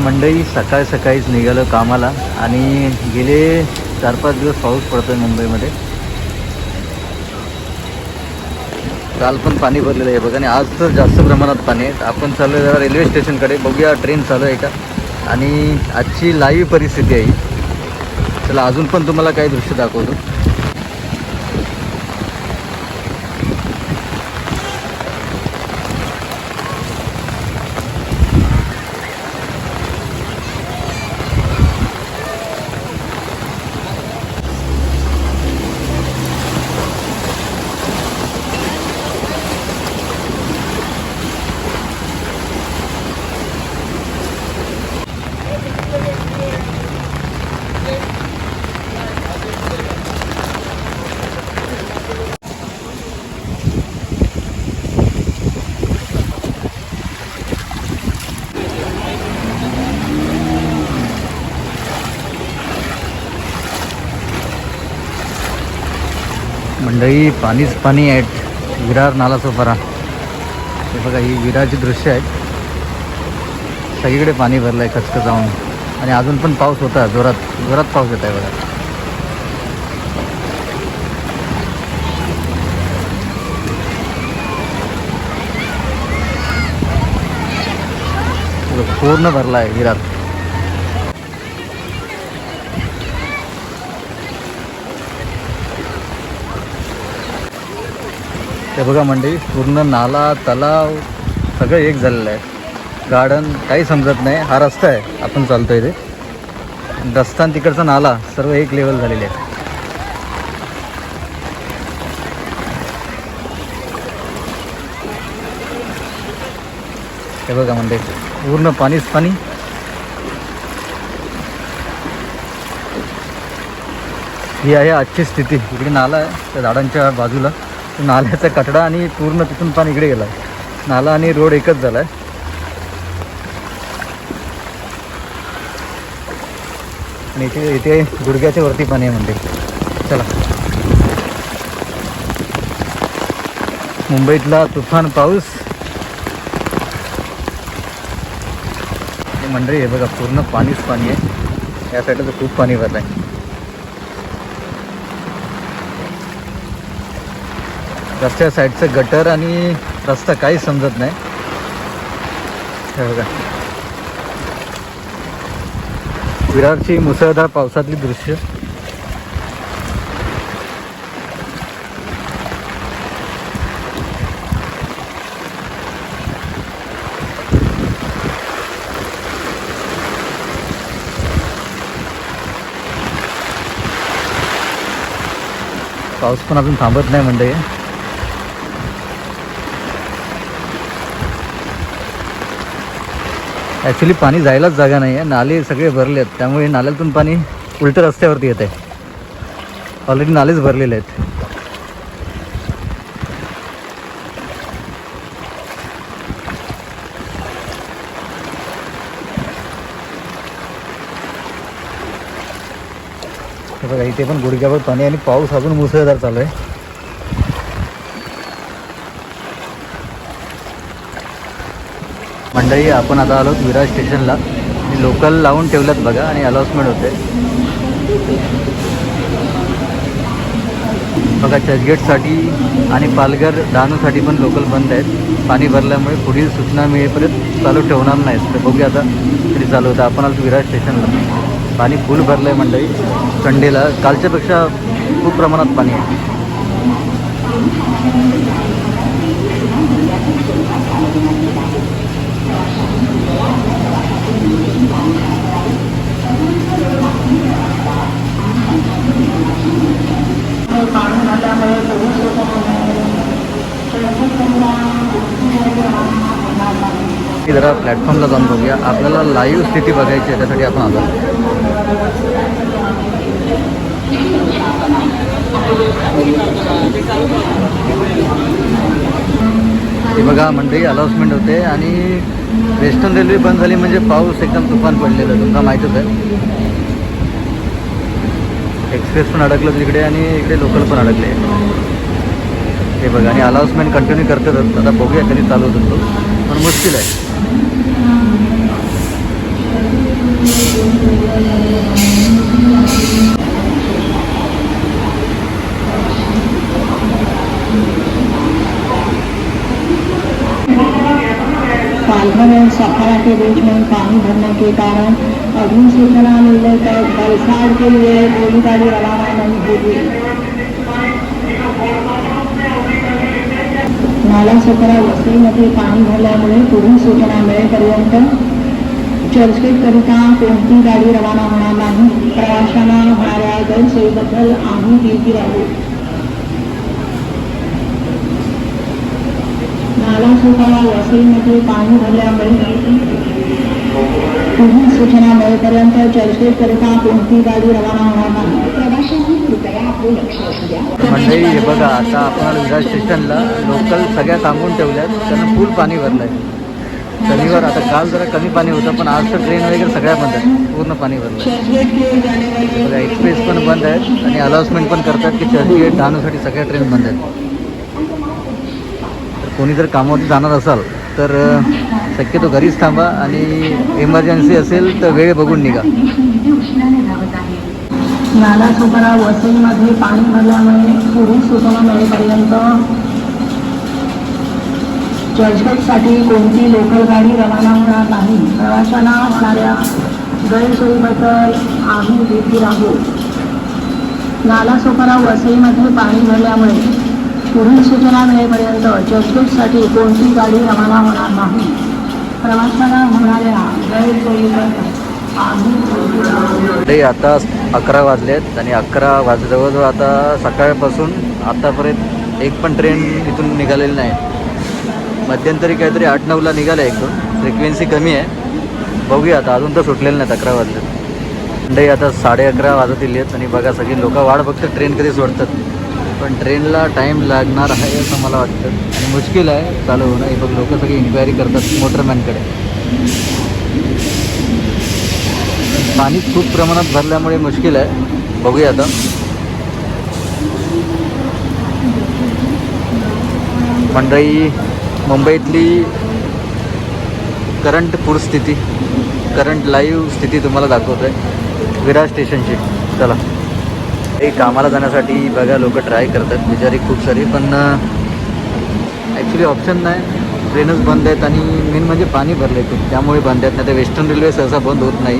मंडळी सकाळी सकाळीच निघालो कामाला आणि गेले 4-5 दिवस पाऊस पडतोय मुंबईमध्ये. काल पण पाणी भरलेलं आहे बघा आणि आज तर जास्त प्रमाणात पाणी आहे. आपण चाललो जरा रेल्वे स्टेशनकडे, बघूया ट्रेन चालू आहे का आणि आजची लाईव्ह परिस्थिती आहे. चला अजून पण तुम्हाला काही दृश्य दाखवतो. मंडळी पाणीच पाणी आहेत. विरार नाला सोपारा, हे बघा ही विरारची दृश्य आहेत. सगळीकडे पाणी भरलं आहे खचखचावून आणि अजून पण पाऊस होता, जोरात जोरात पाऊस येत आहे बघा. पूर्ण भरला आहे विरार. ते बघा मंडळी पूर्ण नाला तलाव सगळं एक झालेलं आहे. गार्डन काही समजत नाही. हा रस्ता आहे आपण चालतोय ते, रस्ता आणि तिकडचा नाला सर्व एक लेवल झालेले आहे. हे बघा मंडळी पूर्ण पाणीच पाणी. ही आहे आजची स्थिती. इकडे नाला आहे त्या झाडांच्या बाजूला, नाल्याचा कठडा आणि पूर्ण तिथून पाणी इकडे गेला आहे. नाला आणि रोड एकच झाला आहे. आणि इथे गुडघ्याच्या वरती पाणी आहे म्हणते. चला मुंबईतला तुफान पाऊस. मंडळी हे बघा पूर्ण पाणीच पाणी आहे. या साईडला तर खूप पाणी भरलं आहे. रस्त्या साईडचं गटर आणि रस्ता काहीच समजत नाही. हे बघा विरारची मुसळधार पावसातली दृश्य. पाऊस पण अजून थांबत नाही मंडळी. ॲक्च्युली पाणी जायलाच जागा नाही आहे. नाले सगळे भरले आहेत, त्यामुळे नाल्यातून पाणी उलटं रस्त्यावरती येत आहे. ऑलरेडी नालेच भरलेले आहेत. बघा इथे पण गुडघ्यावर पाणी आणि पाऊस अजून मुसळधार चालू आहे. मंडळी आपण आता आलो विरार स्टेशनला. लोकल लावून ठेवल्यात बघा आणि अनाउन्समेंट होते बघा. चर्चगेटसाठी आणि पालघर डहाणूसाठी पण लोकल बंद आहेत. पाणी भरल्यामुळे पुढील सूचना मिळेपर्यंत चालू ठेवणार नाहीत. तर बघूया आता तरी चालू होतं. आपण आलो विरार स्टेशनला. पाणी फुल भरलं आहे मंडळी. संडेला कालच्यापेक्षा खूप प्रमाणात पाणी आहे. जरा प्लॅटफॉर्मला जाऊन बघूया. आपल्याला लाईव्ह स्थिती बघायची आहे, त्यासाठी आपण आलो. हे बघा मंडळी अनाउन्समेंट होते आणि वेस्टर्न रेल्वे बंद झाली म्हणजे पाऊस एकदम तुफान पडलेलं, तुम्हाला माहीतच आहे. एक्सप्रेस पण अडकलं तिकडे आणि इकडे लोकल पण अडकले. हे बघा आणि अनाउन्समेंट कंटिन्यू करतात. आता बघूया कधी चालू होतो, पण मुश्किल आहे. पालघर और सखरा के बीच में पानी भरने के कारण अग्नि सूचना मिलने तक वलसाड के लिए कोई गाड़ी रवाना नहीं होगी। नाला सखरा वस्तीमध्ये पाणी भरल्यामुळे पुढील सूचना मिळेपर्यंत चर्चगेटकरिता कोणती गाडी रवाना होणार नाही। प्रवाशांना होणाऱ्या गैरसोयीबद्दल आम्ही भीती राहू। नाला सखरा वस्तीमध्ये पाणी भरल्यामुळे पुढील सूचना मिळेपर्यंत चर्चगेटकरिता कोणती गाडी रवाना होणार नाही। प्रवाशांनी कृपया आपले लक्ष असू द्या। मंडळी हे बघा, आता आपण विरार स्टेशनला लोकल सगळ्या थांबून ठेवल्यात कारण फुल पाणी भरलं आहे। शनिवार, आता काल जरा कमी पाणी होतं पण आज तर ट्रेन वगैरे सगळ्या बंद आहेत, पूर्ण पाणी भरलं आहे। बघा, एक्सप्रेस पण बंद आहेत आणि अनाउन्समेंट पण करतात की चर्चगेट डहाणूसाठी सगळ्या ट्रेन बंद आहेत। तर कोणी जर कामावरती जाणार असाल तर शक्यतो घरीच थांबा आणि इमर्जन्सी असेल तर वेळ बघून निघा। नाला सखरा वसईमध्ये पाणी भरल्यामुळे पुढील सूचना मिळेपर्यंत चर्चगेटसाठी कोणती लोकल गाडी रवाना होणार नाही। प्रवाशांना होणाऱ्या गैरसोयीबद्दल आम्ही भीती राहू। नाला सखरा वसईमध्ये पाणी भरल्यामुळे पुढील सूचना मिळेपर्यंत चर्चगेटसाठी कोणती गाडी रवाना होणार नाही। प्रवाशांना होणाऱ्या गैरसोयीबद्दल आम्ही भीती राहू। ते आता 11 वाजले आहेत आणि 11 वाजले जवळजवळ आता सकाळपासून आतापर्यंत एक पण ट्रेन इथून निघालेली नाही। मध्यंतरी काहीतरी 8-9ला निघालं एक दोन, फ्रिक्वेन्सी कमी आहे। बघूया आता, अजून तर सुटलेलं नाहीत, 11 वाजलेत। मंडळी आता 11:30 वाजतील आहेत आणि बघा सगळी लोक वाट बघतात ट्रेन कधी सोडतात, पण ट्रेनला टाईम लागणार आहे असं मला वाटतं आणि मुश्किल आहे चालू होणं। हे बघ, लोक सगळी इन्क्वायरी करतात मोटरमॅनकडे। पाणी खूप प्रमाणात भरल्यामुळे मुश्किल आहे, बघूया आता। मंडळी, मुंबईतली करंट पूरस्थिती, करंट लाईव्ह स्थिती तुम्हाला दाखवतो आहे विरार स्टेशनची। चला, हे कामाला जाण्यासाठी बघा लोक ट्राय करतात बिचारी खूप सारी, पण ॲक्च्युली ऑप्शन नाही, ट्रेनच बंद आहेत आणि मेन म्हणजे पाणी भरलं आहे खूप, त्यामुळे बंद आहेत। नाही तर वेस्टर्न रेल्वे सहसा बंद होत नाही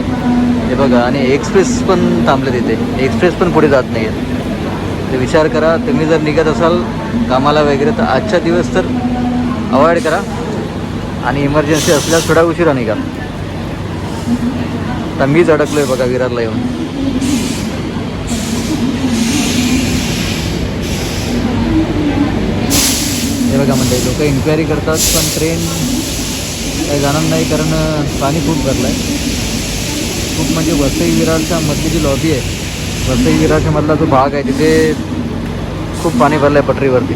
हे बघा, आणि एक्सप्रेस पण थांबले तिथे, एक्सप्रेस पण पुढे जात नाही आहेत। तर विचार करा, तुम्ही जर निघत असाल कामाला वगैरे तर आजच्या दिवस तर अवॉइड करा आणि इमर्जन्सी असल्यास थोडा उशिरा निघा। तर मीच अडकलो आहे बघा विरारला येऊन। हे बघा म्हणजे लोक इन्क्वायरी करतात पण ट्रेन काही जाणार नाही कारण पाणी खूप भरलं आहे खूप। म्हणजे वसई विरारच्या मधली जी लॉबी आहे, वसई विरारच्या मधला जो भाग आहे तिथे खूप पाणी भरलं आहे पटरीवरती।